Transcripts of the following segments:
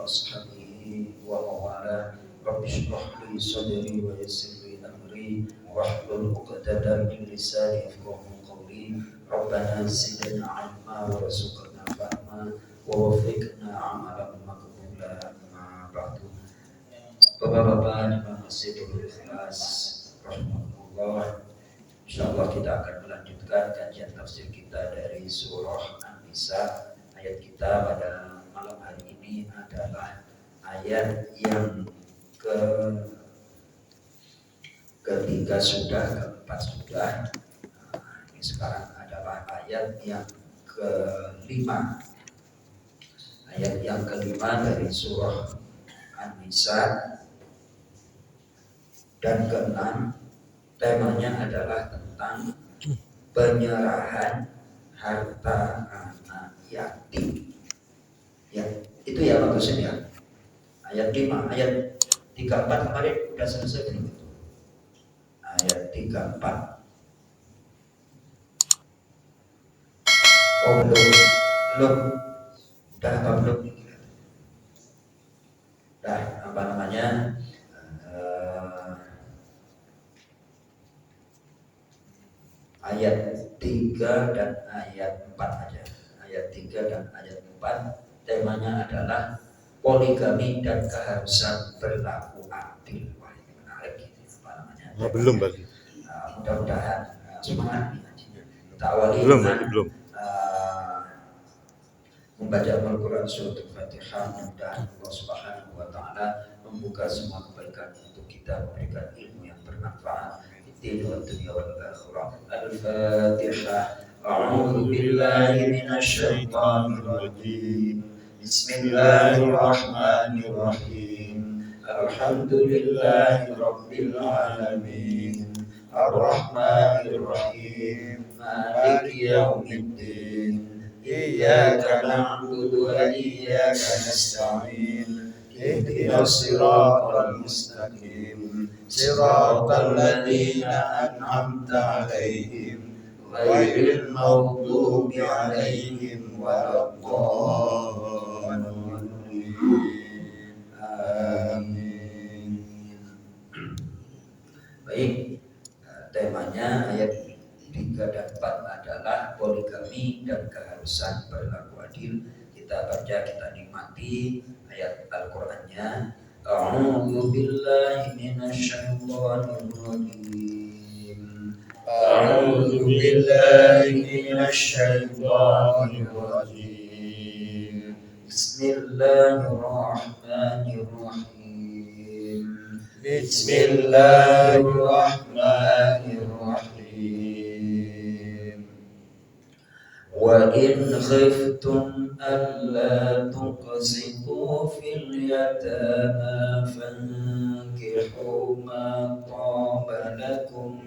وأصحابه وموالاه. رب اشرح لي صدري ويسر لي أمري واحلل عقدة من لساني يفقهوا قولي. ربنا زدنا علما وارزقنا فهما ووفقنا عملا مقبولا. أما بعد. Bapak-bapak di Masjidul Ikhlas rahimahullah, insyaallah kita akan melanjutkan kajian tafsir kita dari surah An-Nisa. Ayat kita pada malam hari ini adalah ayat yang ketiga sudah, keempat sudah. Ini sekarang adalah ayat yang kelima. Ayat yang kelima dari surah An-Nisa. Dan keenam, temanya adalah tentang penyerahan harta anak yatim. Ya, itu ya maksudnya. Ayat 5, ayat 34 kemarin sudah selesai belum? Ayat 34. Oh belum. Udah apa belum? Udah apa namanya? Ayat 3 dan ayat 4 aja. Ayat 3 dan ayat 4 temanya adalah poligami dan keharusan berlaku adil. Wah, ini menarik ini apa namanya? Belum bagi. Mudah-mudahan semangat nih ngajinya. Kita awali Belum. Membaca Al-Quran surat Al-Fatihah. Mudah-mudahan Allah Subhanahu wa taala membuka semua kebaikan untuk kita, memberikan ilmu yang bermanfaat di dunia wal akhirah. Al-Fatihah. A'udzu billahi minasy syaithanir rajim. Bismillahirrahmanirrahim. Alhamdulillahi rabbil alamin. Ar-Rahmanir Rahim. Maliki yaumiddin. Iyyaka na'budu wa iyyaka nasta'in. Ihdinas siratal mustaqim. Siratal ladzina an'amta 'alaihim ghairil maghdubi 'alaihim waladdallin. Amin. Baik, temanya ayat 3 dan 4 adalah poligami dan keharusan berlaku adil. Kita baca, kita nikmati ayat Al-Qur'annya. A'udzu billahi minasyaitonir rajim. A'udzu billahi minasyaitonir rajim. Bismillahirrahmanirrahim. Bismillahirrahmanirrahim. Wa in khiftum alla tuqsitu fil yatama fankihu ma taba lakum.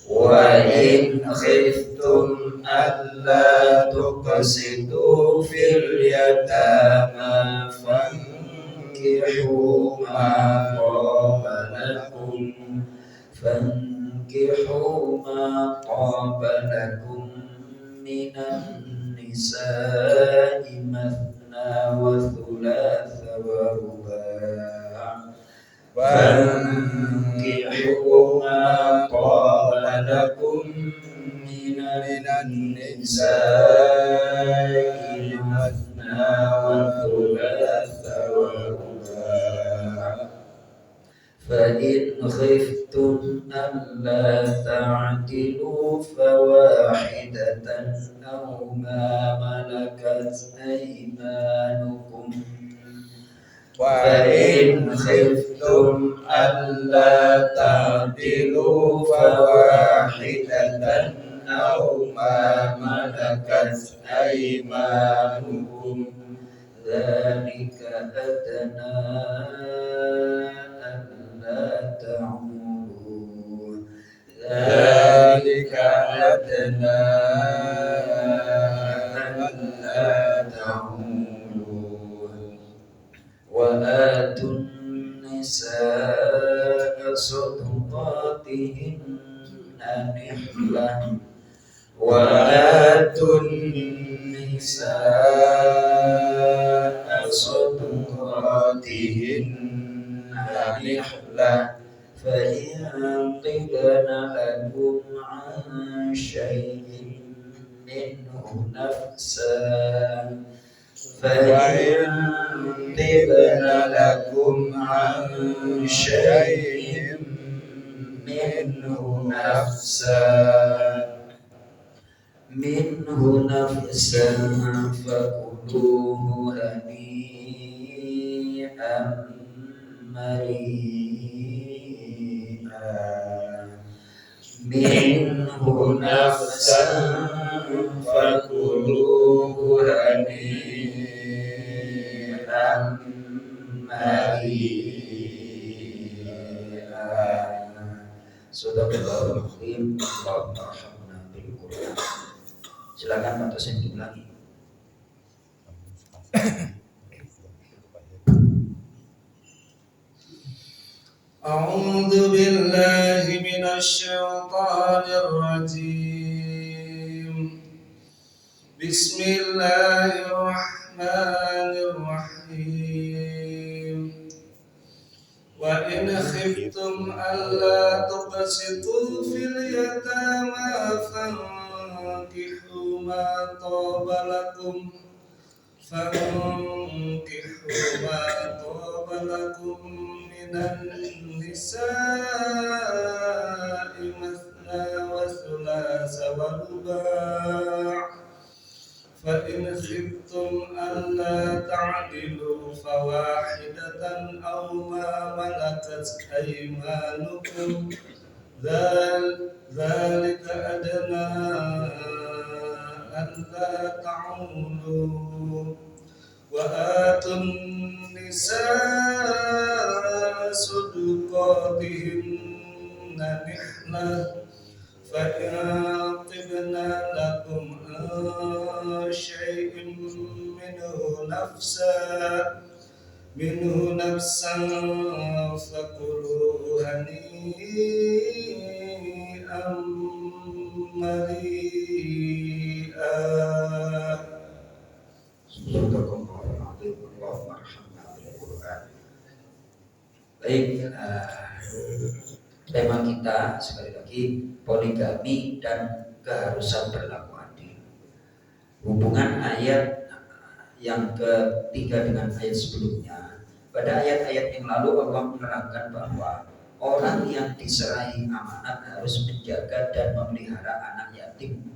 Wa in khiftum alla tuqsitu fil yatama fankihu ma taba lakum minan nisa'i mathna wa thulatha wa ruba'. Fankihu ma taba lakum minan nisa'i mathna wa thulatha wa ruba'. فإن خفتم ألا تعدلوا فواحدة أو ما ملكت أيمانكم. فإن خفتم ألا تعدلوا فواحدة أو ما ملكت أيمانكم ذلك أدنى ألا تعولوا. ذلك أدنى ألا تعولوا. وآتوا النساء صدقاتهن نحلة. وآتوا النساء صدقاتهن عليهن نحلة فإن طبن لكم عن شيء منه نفسا فإن طبن لكم عن شيء منه نفسا فكلوه هنيئا مريئا منه نفسا فكلوه هنيئا مريئا. Sadaqallahul azim. Allahumma arhamna bil Qur'an. Silakan Pak Tosen diulangi. A'udzu billahi minasy syaithanir rajim. Bismillahirrahmanirrahim. Wa in khiftum alla tuqsitu fil yatama fankihu ma taba lakum minan nisa'i mathna wa thulatha wa ruba' fa in khiftum alla ta'dilu fawahidatan aw ma malakat aymanukum dzalika adna alla ta'ulu wa atun nisaa suduqatihinna nihlah fa in tibna lakum syai'in minhu nafsan fakuluhu hani'an mari'a. Baik, tema kita sekali lagi poligami dan keharusan berlaku adil. Hubungan ayat yang ketiga dengan ayat sebelumnya. Pada ayat-ayat yang lalu Allah menerangkan bahwa orang yang diserahi amanat harus menjaga dan memelihara anak yatim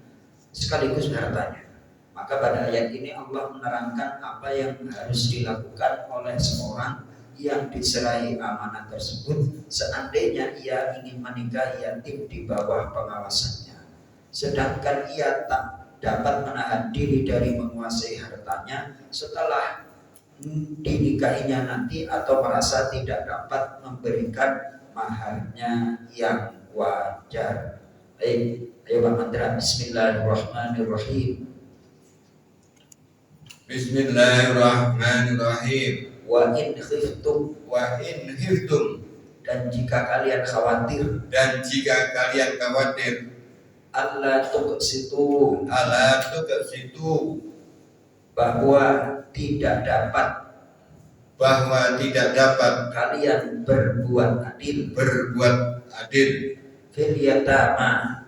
sekaligus hartanya. Maka pada ayat ini Allah menerangkan apa yang harus dilakukan oleh seorang yang diserahi amanat tersebut seandainya ia ingin menikahi yatim di bawah pengawasannya, sedangkan ia tak dapat menahan diri dari menguasai hartanya setelah dinikahinya nanti atau merasa tidak dapat memberikan maharnya yang wajar. Baik, ayo Pak Mandra, Bismillahirrahmanirrahim. Bismillahirrahmanirrahim. Wa in khiftum, dan jika kalian khawatir, alla tuqsitu, bahwa tidak dapat kalian berbuat adil fil yatama,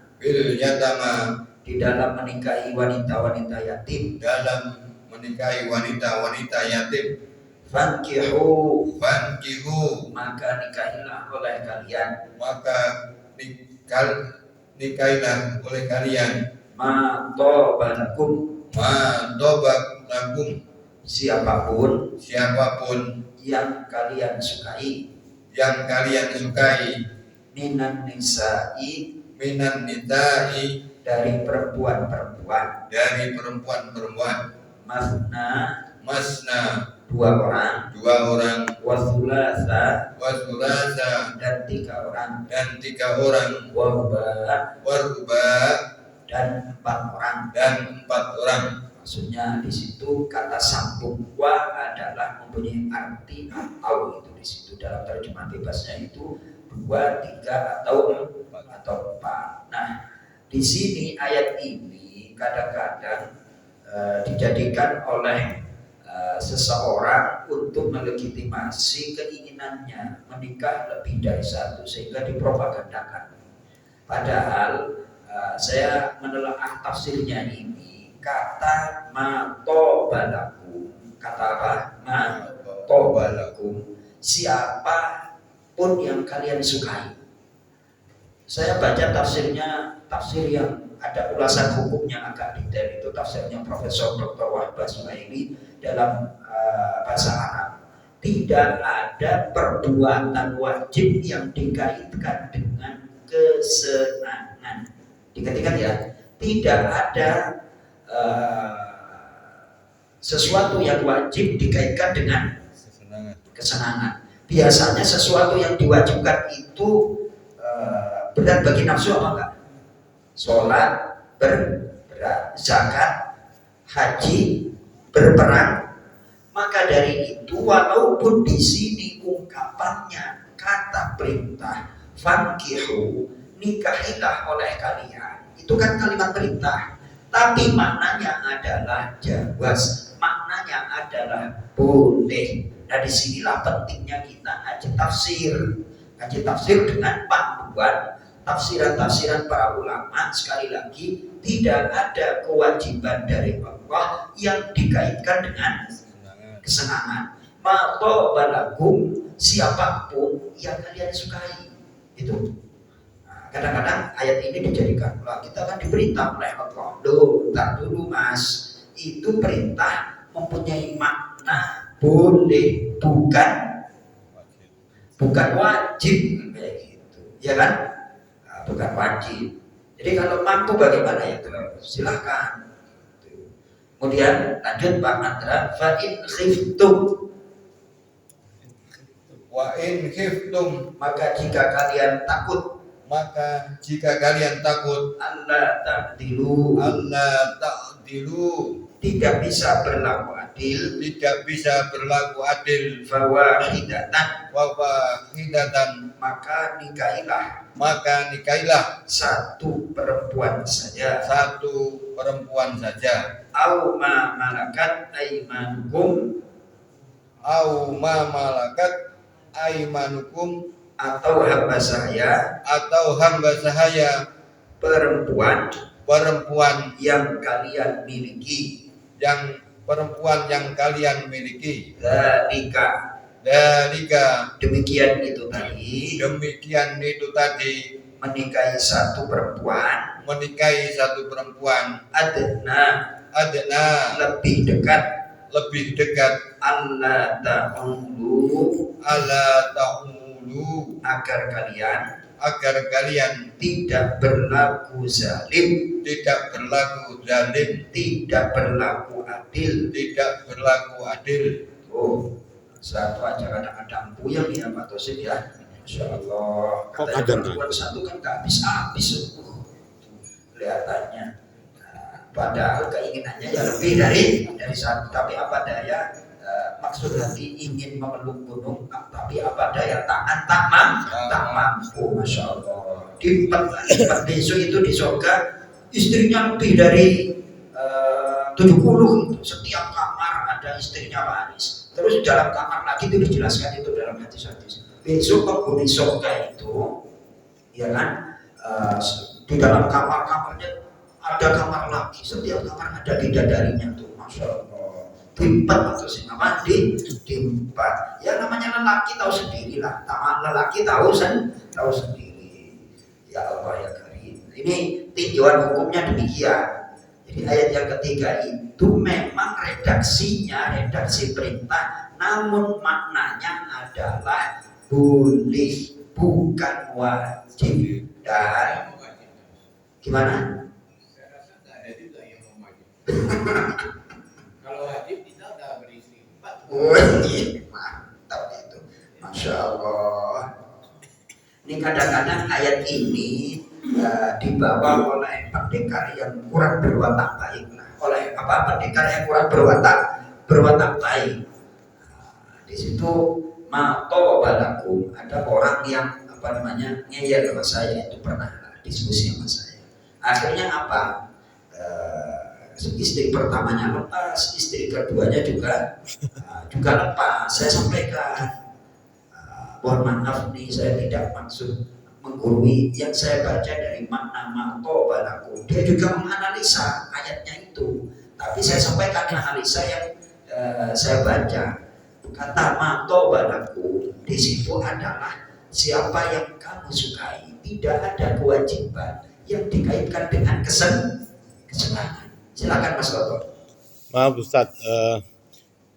di dalam menikahi wanita-wanita yatim, fankihu, maka nikahilah oleh kalian ma tobalakum, siapapun yang kalian sukai, minan nisa'i, dari perempuan-perempuan, masna, dua orang, wasulasa, dan tiga orang, waruba, dan empat orang. Maksudnya di situ kata sambung wa adalah mempunyai arti atau, itu di situ dalam terjemahan bebasnya itu 2, 3 atau 4. Nah, di sini ayat ini kadang-kadang dijadikan oleh seseorang untuk melegitimasi keinginannya menikah lebih dari satu sehingga dipropagandakan. Padahal saya menelaah tafsirnya ini, kata matobalakum, kata apa? Matobalakum, siapapun yang kalian sukai. Saya baca tafsirnya, tafsir yang ada ulasan hukumnya agak detail, itu tafsirnya Profesor Dr. Wahbah Suhaili dalam bahasa Arab. Tidak ada perbuatan wajib yang dikaitkan dengan kesenangan. Diingat-ingat ya, tidak ada sesuatu yang wajib dikaitkan dengan kesenangan. Biasanya sesuatu yang diwajibkan itu berat bagi nafsu apa enggak? Sholat berat, zakat, haji, berperang. Maka dari itu, walaupun di sini ungkapannya kata perintah, fankihu, nikahilah oleh kalian, itu kan kalimat perintah, tapi maknanya adalah jawaz, maknanya adalah boleh. Nah disinilah pentingnya kita ngaji tafsir dengan panduan tafsiran-tafsiran para ulama. Sekali lagi, tidak ada kewajiban dari Allah yang dikaitkan dengan kesenangan. Matobalakum, siapapun yang kalian sukai. Itu. Nah, kadang-kadang ayat ini dijadikan, kita kan diperintah oleh Allah. Loh, tak dulu mas, itu perintah mempunyai makna boleh, bukan wajib kayak gitu, ya kan? Nah, bukan wajib. Jadi kalau mampu bagaimana ya? Silahkan. Kemudian lanjut Pak Andra, fa in khiftum, wa in khiftum, maka jika kalian takut, Allah ta'dilu, tidak bisa berlaku adil, fawahidatan, maka nikailah satu perempuan saja, au ma malakat aimanukum, atau hamba sahaya, perempuan yang kalian miliki, dalika, demikian itu tadi, menikahi satu perempuan, adna, lebih dekat, Allah ta'ulu, agar kalian tidak berlaku zalim, tidak berlaku adil. Oh, satu aja kadang-kadang puyeng ya Pak Tosin ya. Masya Allah. Katanya perempuan satu kan gak habis-habis kelihatannya. Padahal keinginannya ya lebih dari satu, tapi apa daya, maksud hati ingin memeluk gunung, tapi apa daya tangan tak mampu. Masya Allah. Di besok itu di surga istrinya lebih dari 70 itu. Setiap kamar ada istrinya Paris. Terus dalam kamar lagi itu dijelaskan itu dalam hadis-hadis. Besok penghuni surga itu, ya kan, di dalam kamar-kamarnya ada kamar lagi, setiap kamar ada bidadarinya tuh, Masya Allah. Diempat atau apa? Diempat. Ya namanya lelaki tahu sendiri lah. Lelaki tahu sendiri. Ya Allah ya Karim. Ini tinjauan hukumnya demikian. Jadi ayat yang ketiga itu memang redaksi perintah, namun maknanya adalah boleh, bukan wajib. Dan gimana? Kalau wajib kita udah beristri 4. Mantap itu, Masya Allah. Ini kadang-kadang ayat ini dibawa oleh pendekar yang kurang berwatak baik. Oleh pendekar yang kurang berwatak baik. Di situ matobalakum, ada orang yang ngeyel sama saya, itu pernah diskusi sama saya. Akhirnya apa? istri pertamanya lepas, istri keduanya juga lepas. Saya sampaikan, mohon maaf nih, saya tidak maksud menggurui. Yang saya baca dari makna manto balaku, dia juga menganalisa ayatnya itu. Tapi saya sampaikan analisa yang saya baca. Kata manto balaku di situ adalah siapa yang kamu sukai, tidak ada kewajiban yang dikaitkan dengan kesenangan. Silakan Mas Toto. Maaf Ustadz,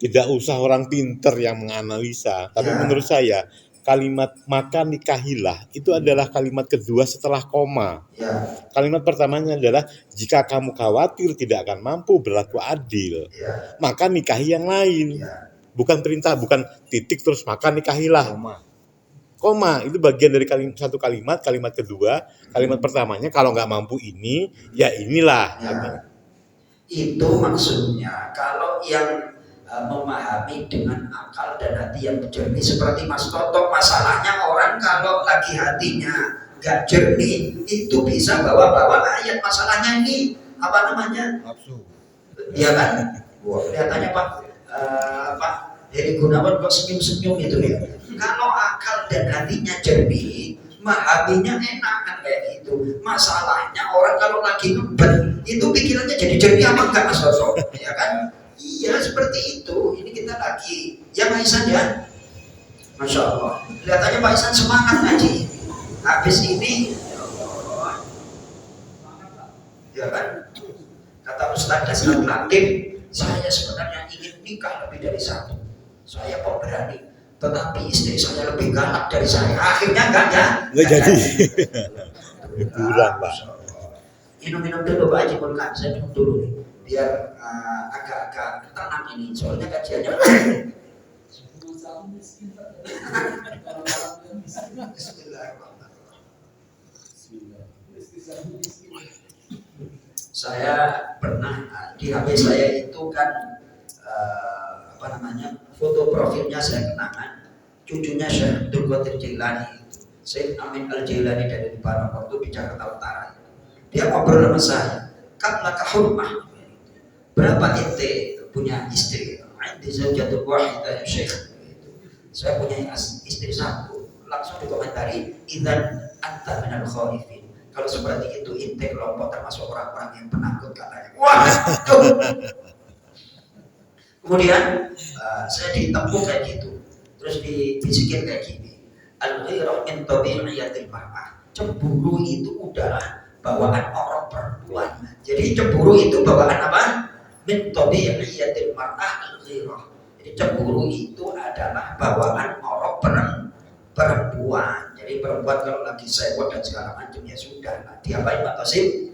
tidak usah orang pinter yang menganalisa, tapi Ya. menurut saya kalimat maka nikahilah itu adalah kalimat kedua setelah koma. Ya, Kalimat pertamanya adalah jika kamu khawatir tidak akan mampu berlaku adil, ya, maka nikahi yang lain. ya. Bukan perintah, bukan titik terus maka nikahilah. Koma itu bagian dari satu kalimat. Kalimat kedua, kalimat pertamanya kalau nggak mampu ini, ya inilah. Ya. Itu maksudnya kalau yang memahami dengan akal dan hati yang jernih seperti Mas Toto, masalahnya orang kalau lagi hatinya nggak jernih itu bisa bawa-bawa ayat. Masalahnya ini apa namanya? Nafsu. Iya kan? Wah, kelihatannya Pak Heri Gunawan kok senyum-senyum gitu ya. Kalau akal dan hatinya jernih, memahaminya enak kan kayak gitu. Masalahnya orang kalau lagi ngebet itu pikirannya jadi jernih apa enggak Mas Toto? Ya kan? Iya seperti itu. Ini kita lagi ya Pak Isan ya. Masya Allah. Kelihatannya Pak Isan semangat ngaji. Habis ini ya kan? Kata Ustaz Dasar Latif, saya sebenarnya ingin nikah lebih dari satu. Saya pemberani, tetapi istri saya lebih galak dari saya. Akhirnya enggak Jadi. Kurang Pak. Minum dulu Pak Haji Mulkan, saya minum dulu nih, biar agak-agak tenang ini. Soalnya kajiannya. Saya pernah di HP saya itu kan foto profilnya saya kenangan cucunya Syekh Abdul Qadir Jailani, Syekh Amin Al Jailani dari Libanon waktu di Jakarta Utara. Dia ngobrol sama saya, "Kam laka hurmah?" Berapa ente punya istri? "Indi zawjatul wahidah ya Syekh." Saya punya istri satu. Langsung dikomentari, "Idzan anta minal khaifin." Kalau seperti itu ente kelompok termasuk orang-orang yang penakut katanya. Wah, kemudian saya ditempuh kayak gitu, terus dibisikin kayak gini, al-ghirah min tabi'iyatil mar'ah. Cemburu itu udahlah bawaan orang perempuan. Jadi cemburu itu bawaan apa? Min tabi'iyatil mar'ah al-ghirah. Jadi cemburu itu adalah bawaan orang perempuan. Jadi perempuan kalau lagi sewot dan segala macam ya sudah lah, diapain Pak Tosim?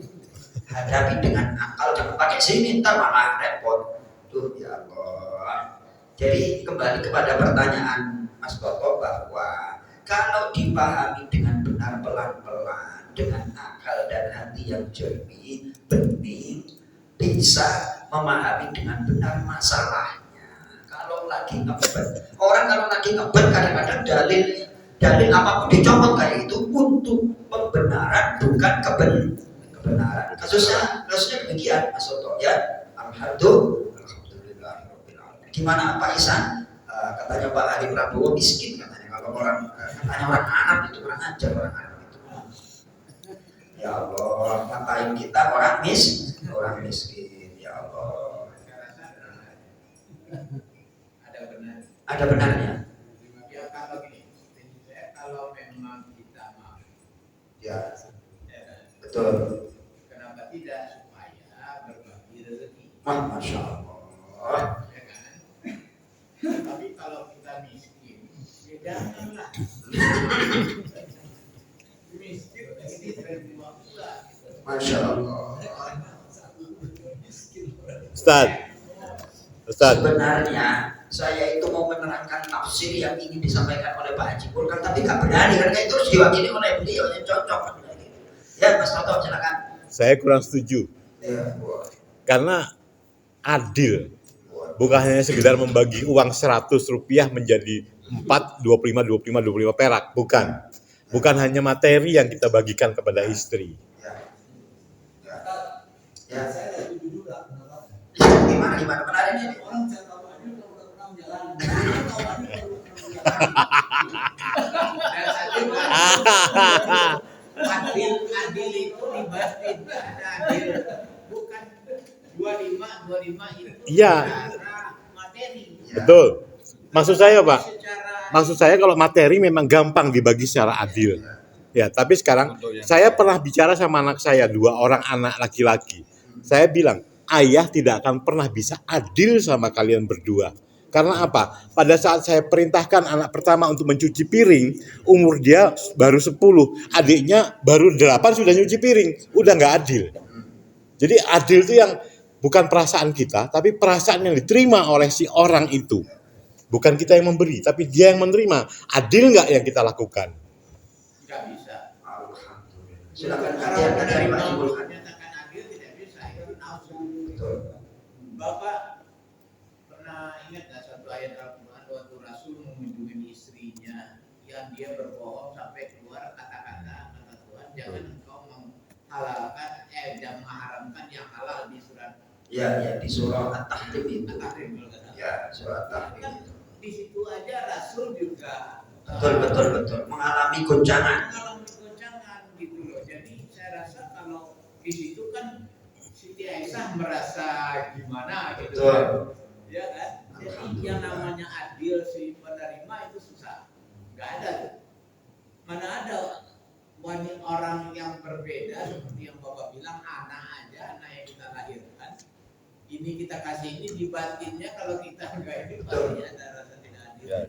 Hadapi dengan akal, jangan pakai sini ntar malah repot. Tuh ya Allah. Jadi kembali kepada pertanyaan Mas Toto bahwa kalau dipahami dengan benar pelan-pelan, dengan akal dan hati yang jernih, bening, bisa memahami dengan benar masalahnya. Kalau lagi ngebet, orang kalau lagi ngebet kadang-kadang dalil apapun dicomot kayak itu untuk pembenaran bukan kebenaran. Kasusnya demikian Mas Toto ya. Alhamdulillah. Gimana Pak Isan? Katanya Pak Hadi Prabowo miskin katanya. Kalau katanya orang Arab itu orang ajar orang Arab itu. Ya Allah, ngapain kita orang miskin. Ya Allah. Ada benarnya. Ya kalau gini, kalau memang kita mau, Ya, ya kan? betul. Kenapa tidak supaya berbagi rezeki? Masya Allah. Ya kan? Tapi kalau kita miskin, ya janganlah. Miskin ini terima pula. Masya Allah. Ustaz. Sebenarnya saya itu mau menerangkan tafsir yang ingin disampaikan oleh Pak Haji Purkan, tapi nggak berani karena itu harus diwakili oleh beliau yang cocok. Ya Mas Toto silakan. Saya kurang setuju. Ya, Karena adil. Bukan hanya sekedar membagi uang 100 rupiah menjadi 4, 25 perak. Bukan. Bukan hanya materi yang kita bagikan kepada istri. ya. Saya setuju juga. Gimana menarik ini? Orang saya tahu adil kalau udah pernah jalan. Saya tahu adil kalau udah pernah jalan. Dan adil itu di batin, ada adil. Bukan 25 itu Iya. secara materi. Betul. Maksud saya, Pak, Secara maksud saya kalau materi memang gampang dibagi secara adil. Ya, tapi sekarang saya pernah bicara sama anak saya, 2 orang anak laki-laki. Saya bilang, ayah tidak akan pernah bisa adil sama kalian berdua. Karena apa? Pada saat saya perintahkan anak pertama untuk mencuci piring, umur dia baru 10, adiknya baru 8 sudah nyuci piring. Udah nggak adil. Jadi adil itu yang bukan perasaan kita, tapi perasaan yang diterima oleh si orang itu. Bukan kita yang memberi, tapi dia yang menerima. Adil nggak yang kita lakukan? nggak bisa. Alhamdulillah. Silakan Kalau kalian dari Pak menerima Ibu. menyatakan adil tidak bisa, itu nafsu. Betul. Bapak pernah ingat nggak satu ayat Al-Quran waktu Rasul mengunjungi istrinya yang dia berbohong sampai keluar kata Tuhan, jangan engkau menghalalkan dan mengharamkan yang halal di surat Ya, di surah At-Tahrim itu. At-Tahrim kalau nggak salah. Ya, surah At-Tahrim. Kan di situ aja Rasul juga Betul. Mengalami goncangan. mengalami goncangan gitu loh. Jadi saya rasa kalau di situ kan Siti Aisyah merasa gimana gitu. Betul. Ya kan? Jadi yang namanya adil si penerima itu susah. Nggak ada tuh. Mana ada wanita orang yang berbeda seperti yang Bapak bilang, anak yang kita lahirkan. Ini kita kasih ini di batinnya, kalau kita enggak ini pasti ada rasa tidak adil. Ya.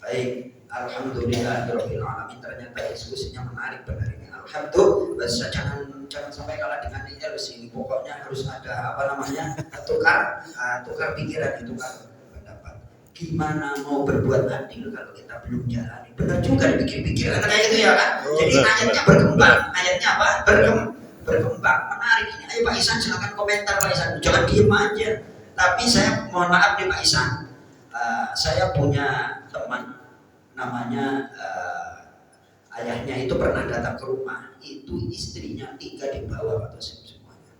Baik, alhamdulillahirabbil alamin. Ternyata diskusinya menarik benar ini. Alhamdulillah. Jangan sampai kalah dengan ILS ini. Pokoknya harus ada tukar pikiran, tukar pendapat. Gimana mau berbuat adil kalau kita belum jalani? Benar juga dipikir-pikir kan kayak gitu ya kan. Jadi ayatnya berkembang. Ayatnya apa? Berkembang. Menarik ini. Ayo Pak Isan silakan komentar Pak Isan. Jangan diem aja. Tapi saya mohon maaf nih Pak Isan. Saya punya teman namanya ayahnya itu pernah datang ke rumah, itu istrinya 3 dibawa atau semuanya,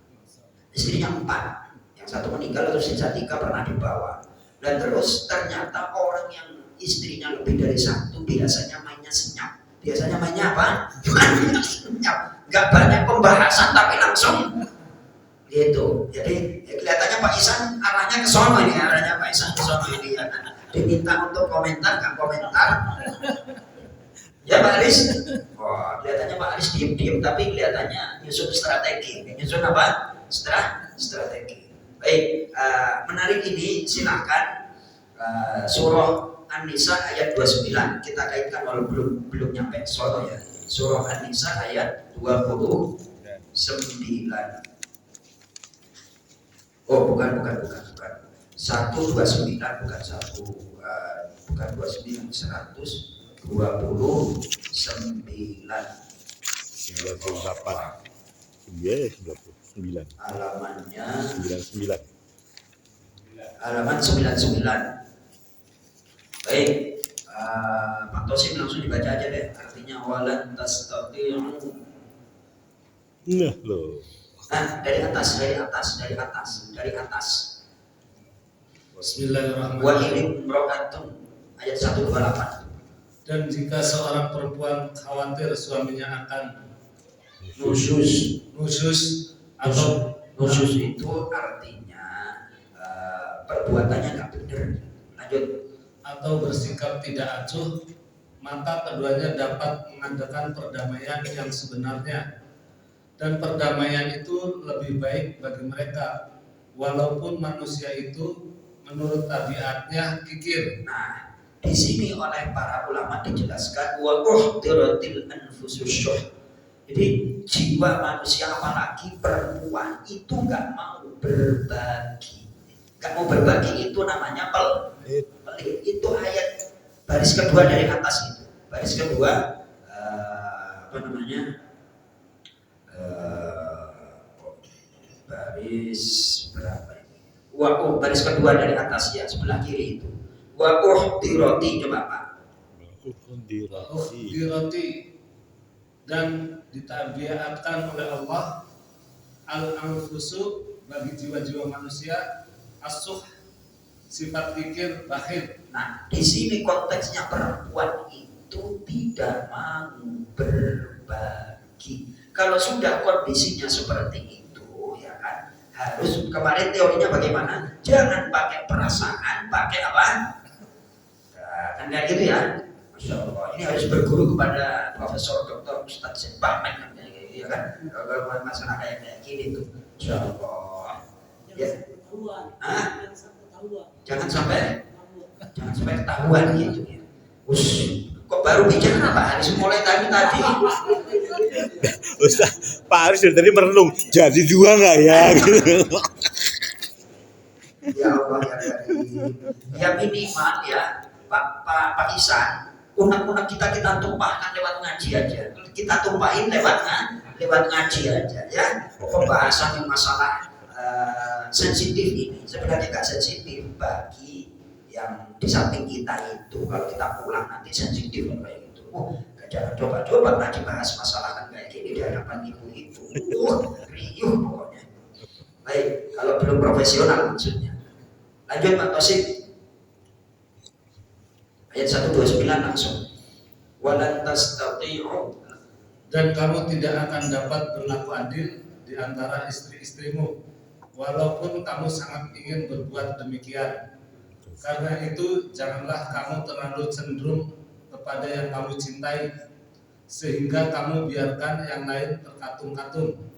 istrinya 4, yang 1 meninggal terus sisa 3 pernah dibawa. Dan terus ternyata orang yang istrinya lebih dari 1 biasanya mainnya senyap. Biasanya mainnya apa? Mainnya senyap. Gak banyak pembahasan tapi langsung gitu. Jadi kelihatannya Pak Isan arahnya ke sono ini, arahnya Pak Isan ke sono ini. Diminta untuk komentar, gak komentar. Ya Pak Aris. Oh, kelihatannya Pak Aris diem-diem tapi kelihatannya nyusun strategi. Nyusun apa? Strategi. Baik, menarik ini silakan surah An-Nisa ayat 29. Kita kaitkan walau belum nyampe sono ya. Surah An-Nisa ayat 29. Oh, bukan. 129 bukan 29, 129. 98. Iya, 99. Halamannya 99. halaman 99. Baik, Pak Tosim langsung dibaca aja deh. Artinya walan tastati'u. Nah, loh. Dari atas. Wa Bismillahirrahmanirrahim. ilim ro'atun ayat 128. Dan jika seorang perempuan khawatir suaminya akan Nusyuz atau itu artinya perbuatannya nggak benar. Lanjut. atau bersikap tidak acuh, maka keduanya dapat mengadakan perdamaian yang sebenarnya. Dan perdamaian itu lebih baik bagi mereka, walaupun manusia itu menurut tabiatnya kikir. Nah, di sini oleh para ulama dijelaskan wa uhdiratil anfusus syuh. Jadi jiwa manusia apalagi perempuan itu nggak mau berbagi. Nggak mau berbagi itu namanya pelit. Itu ayat baris kedua dari atas itu. Baris kedua baris berapa ini? Baris kedua dari atas ya, sebelah kiri itu. Wa uhdirati, coba Pak. Diroti dan ditabiatkan oleh Allah al-anfusu bagi jiwa-jiwa manusia, asuh, sifat kikir, bakhil. Nah, di sini konteksnya perempuan itu tidak mau berbagi. Kalau sudah kondisinya seperti itu, ya kan, harus kemarin teorinya bagaimana? Jangan pakai perasaan, pakai apa? Nah, kan kayak gitu ya. Masya Allah. Ini harus berguru kepada Profesor Dr. Ustadz Sebahman kan kayak gitu, ya kan? Kalau masalah kayak gini tuh, Masya Allah. Ya. Jangan sampai ketahuan gitu ya. Kok baru bicara Pak Haris mulai tadi? Ustaz, Pak Haris dari tadi merenung, jadi 2 nggak ya? Ya Allah ya Karim. Ya minimal ya Pak Isan, unek-unek kita tumpahkan lewat ngaji aja. Kita tumpahin lewat ngaji aja ya. Pembahasan yang masalah sensitif ini sebenarnya nggak sensitif bagi yang di samping kita itu. Kalau kita pulang nanti sensitif kayak gitu. Jangan coba-coba nanti bahas masalah kan kayak gini di hadapan ibu itu. Riuh pokoknya. Baik, kalau belum profesional maksudnya. Lanjut Pak Tosik. Ayat 129 langsung. Walan tastati'u, Dan kamu tidak akan dapat berlaku adil di antara istri-istrimu, walaupun kamu sangat ingin berbuat demikian. Karena itu janganlah kamu terlalu cenderung kepada yang kamu cintai, sehingga kamu biarkan yang lain terkatung-katung.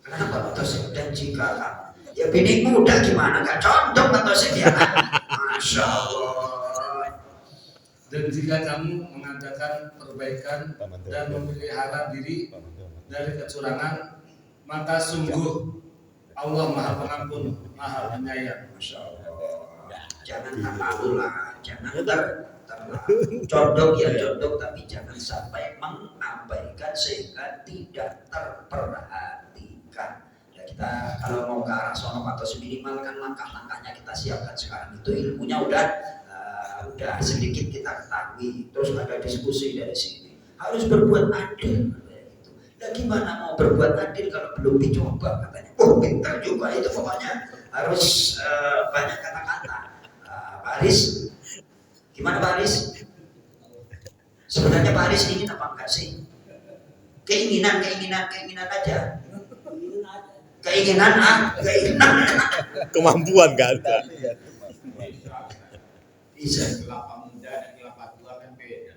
Kenapa Pak Tosik? Dan jika kamu, ya bini muda gimana? Gak condong Pak Tosik ya? Masya Allah. Dan jika kamu mengadakan perbaikan dan memelihara diri dari kecurangan, maka sungguh Allah Maha Pengampun, Maha Penyayang. Masya Allah. Jangan terlalu lah, jangan terlalu condong ya condong, tapi jangan sampai mengabaikan sehingga tidak terperhatikan. Ya kita kalau mau ke arah sono atau minimal kan langkah-langkahnya kita siapkan sekarang. Itu ilmunya udah sedikit kita ketahui. Terus ada diskusi dari sini. Harus berbuat adil. Dan gimana mau berbuat adil kalau belum dicoba katanya. Pintar juga itu pokoknya harus banyak kata-kata. Pak Haris, gimana Pak Haris? Sebenarnya Pak Haris ingin apa enggak sih? Keinginan aja. Keinginan. Kemampuan nggak ada. Bisa. Kelapa muda dan kelapa tua kan beda.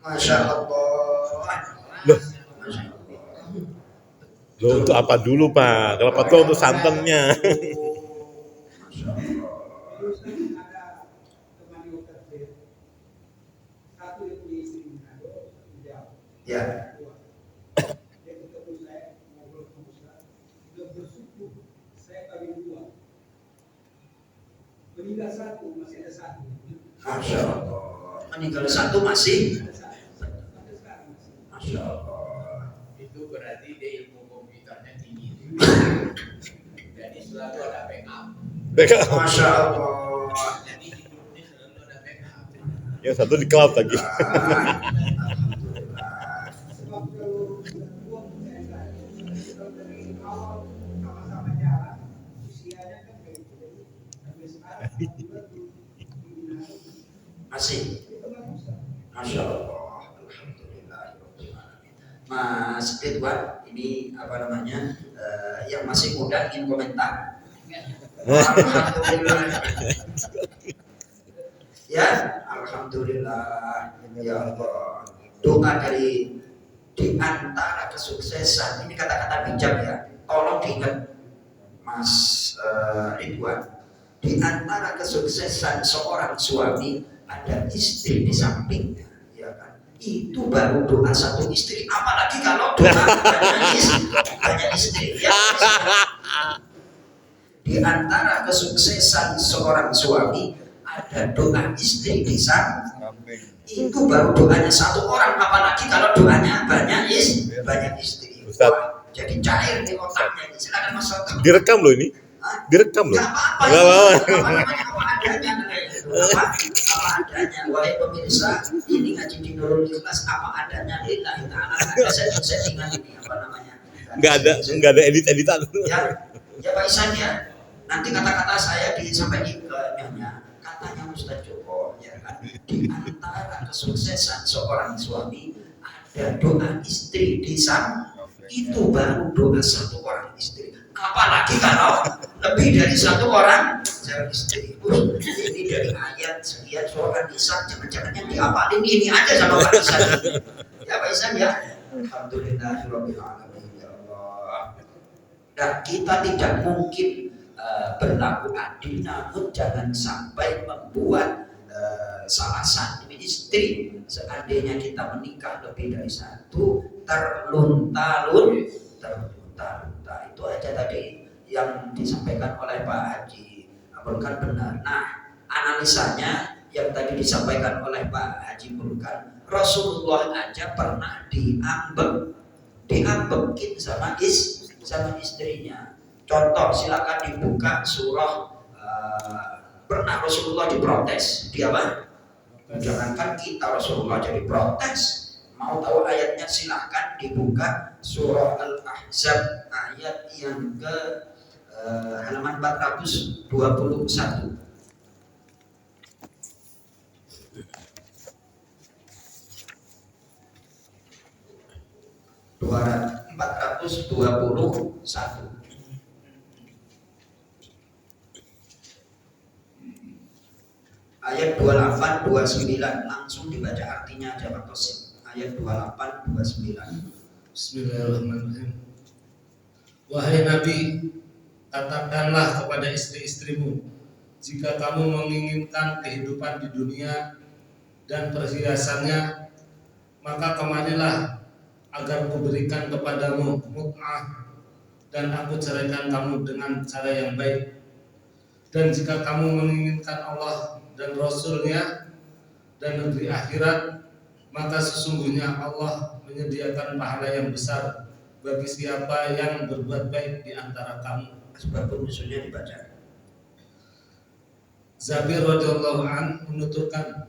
Masya Allah. Loh, untuk apa dulu Pak? Kelapa tua untuk santannya. Masya Allah. Terus kan ada teman dokter satu yang punya istri Manado, Ya. dia ketemu saya ngobrol sama Ustaz, sudah bersyukur saya kawin 2, meninggal 1 masih ada 1. Masya Allah. Meninggal 1 masih. Sampai sekarang masih. Masya Allah. Itu berarti dia ilmu komputernya tinggi. Jadi selalu ada backup. Masya Allah. Jadi hidupnya selalu ada backup. Yang satu di cloud lagi. Alhamdulillah. Sebab kalau sudah tua saya enggak, kalau dari awal sama-sama jalan usianya kan kayak gitu, jadi sampai sekarang alhamdulillah di Manado Masih. itu kan Ustaz. Masya Allah. Alhamdulillah. Mas Ridwan, ini apa namanya? Yang masih muda ingin komentar. Alhamdulillah. Ya, alhamdulillah. Ya Allah. Doa dari di antara kesuksesan. Ini kata-kata bijak ya. Tolong diingat, Mas Ridwan. Di antara kesuksesan seorang suami ada istri di sampingnya, ya kan? Itu baru doa satu istri. Apalagi kalau doa banyak istri. Ya, di antara kesuksesan seorang suami ada doa istri di samping. Itu baru doanya satu orang, apalagi kalau doanya banyak istri. Ustaz. Wah, jadi cair di otaknya. Silakan Mas Soto. Direkam loh ini. Direkam loh. Gak apa-apa. Gak apa-apa. Apa adanya. Apa adanya. Wahai pemirsa, ini ngaji di Nurul Ikhlas apa adanya lillahi ta'ala. Ada settingan ini apa namanya? nggak ada edit-editan. Ya Pak Isan ya. Nanti kata-kata saya disampaikan ke Nyonya. Katanya Ustaz Joko, ya kan, di antara kesuksesan seorang suami ada doa istri di sana. Itu baru doa satu orang istri. Apalagi kalau lebih dari satu orang istri. Ini dari ayat sekian surah Nisa, jangan-jangan yang dihafalin ini aja sama Pak Isan. Ya Pak Isan ya. Alhamdulillahirabbil alamin ya Allah. Dan kita tidak mungkin berlaku adil, namun jangan sampai membuat salah satu istri, seandainya kita menikah lebih dari satu, terlunta-lunta. Itu aja tadi yang disampaikan oleh Pak Haji Burkan benar. Nah, analisanya yang tadi disampaikan oleh Pak Haji Burkan, Rasulullah aja pernah diambekin sama istrinya. Contoh, silakan dibuka surah pernah Rasulullah diprotes. Dia apa? Jangankan kita, Rasulullah jadi protes. Mau tahu ayatnya silahkan dibuka surah Al-Ahzab ayat yang ke halaman 421. Dua 421. Ayat 28 29 langsung dibaca artinya aja Pak Tosin. Ayat 28 29. Bismillahirrahmanirrahim. Wahai Nabi, katakanlah kepada istri-istrimu, jika kamu menginginkan kehidupan di dunia dan perhiasannya, maka kemarilah agar kuberikan kepadamu mut'ah dan aku ceraikan kamu dengan cara yang baik. Dan jika kamu menginginkan Allah dan Rasul-Nya dan negeri akhirat, maka sesungguhnya Allah menyediakan pahala yang besar bagi siapa yang berbuat baik di antara kamu. Sebab musuhnya dibaca. Zabir radhiyallahu an menuturkan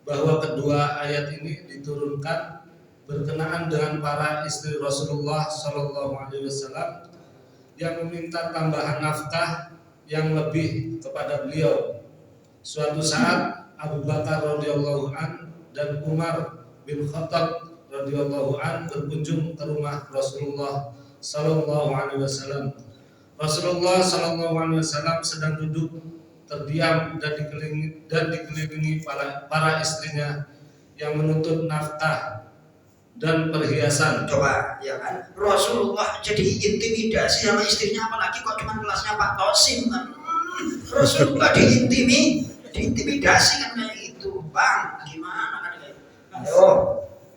bahwa kedua ayat ini diturunkan berkenaan dengan para istri Rasulullah Shallallahu Alaihi Wasallam yang meminta tambahan nafkah yang lebih kepada beliau. Suatu saat Abu Bakar radhiyallahu an dan Umar bin Khattab radhiyallahu an berkunjung ke rumah Rasulullah Shallallahu Alaihi Wasallam. Rasulullah Shallallahu Alaihi Wasallam sedang duduk terdiam dan dikelilingi para istrinya yang menuntut nafkah dan perhiasan. Coba ya kan, Rasulullah jadi intimidasi sama istrinya, apalagi kok cuma kelasnya Pak Tosim kan. Rasulullah diintimidasi kan kayak itu, Bang. Gimana kan kayak itu? Ayo,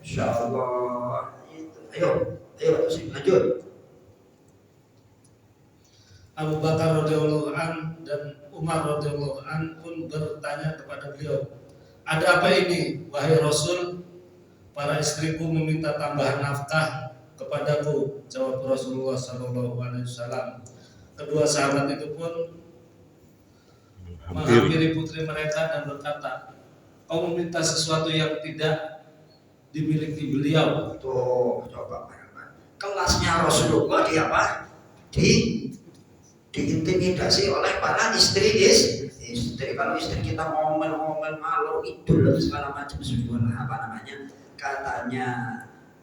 insyaallah itu. Ayo Pak Tosim lanjut. Abu Bakar radhiyallahu an dan Umar radhiyallahu an pun bertanya kepada beliau, "Ada apa ini, wahai Rasul?" "Para istriku meminta tambahan nafkah kepadaku," jawab Rasulullah sallallahu alaihi wasallam. Kedua sahabat itu pun menghampiri putri mereka dan berkata, "Kau meminta sesuatu yang tidak dimiliki beliau." Tuh, coba bayangkan. Kelasnya Rasulullah di apa? Diintimidasi oleh para istri. Kalau istri kita ngomel-ngomel ngalor idul dan segala macam apa namanya? Katanya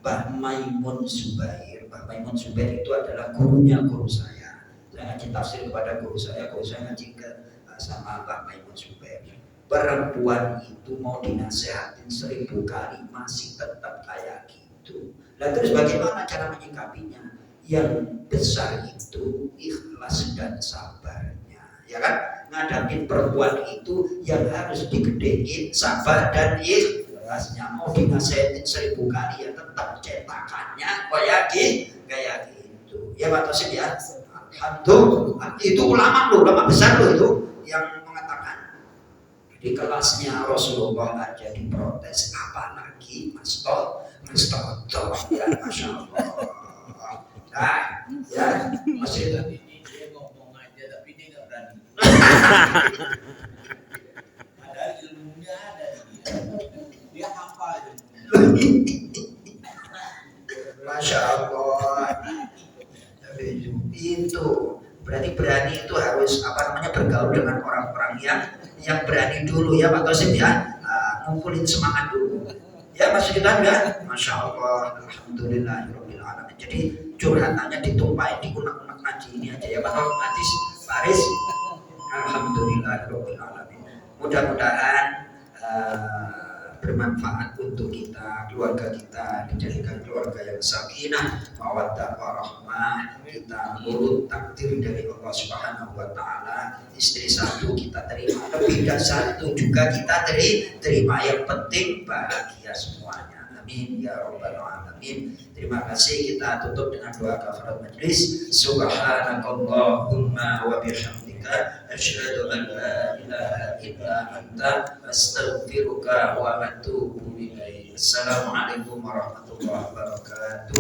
Mbah Maimun Zubair. Mbah Maimun Zubair itu adalah gurunya guru saya. Saya ngaji tafsir kepada guru saya ngaji sama Mbah Maimun Zubair. Perempuan itu mau dinasehatin 1000 kali masih tetap kayak gitu. Nah terus bagaimana cara menyikapinya? Yang besar itu ikhlas dan sabarnya, ya kan? Ngadapin perempuan itu yang harus digedein sabar dan ikhlasnya. Mau dinasihatin 1000 kali ya tetap cetakannya kayak gitu. Ya Pak Tosim ya. Alhamdulillah. Itu ulama besar loh itu yang mengatakan. Di kelasnya Rasulullah aja diprotes, apalagi Mas Toto ya, Masya Allah. Nah, ya, masih Tadi dia ngomong aja tapi dia nggak berani. Padahal ilmunya ada di dia hafal. Masya Allah. orang-orang yang berani dulu ya Pak Tosim ya, ngumpulin semangat dulu. Ya Mas Kitan ya, Masya Allah, Alhamdulillahirabbil alamin. Jadi curhatannya ditumpahin di unek-unek ngaji ini aja ya Pak Matis, Pak Aris. Alhamdulillahirabbil alamin. Mudah-mudahan bermanfaat untuk kita, keluarga kita dijadikan keluarga yang sakinah, mawaddah warahmah. Kita nurut takdir dari Allah Subhanahu wa taala. Istri satu kita terima, lebih dan satu juga kita terima. Yang penting bahagia semuanya. Amin ya rabbal alamin. Terima kasih. Kita tutup dengan doa kafarat majlis. Subhanakallahumma wa bihamdika asyhadu an la ilaha illa anta astaghfiruka wa atubu ilaik. Assalamualaikum warahmatullahi wabarakatuh.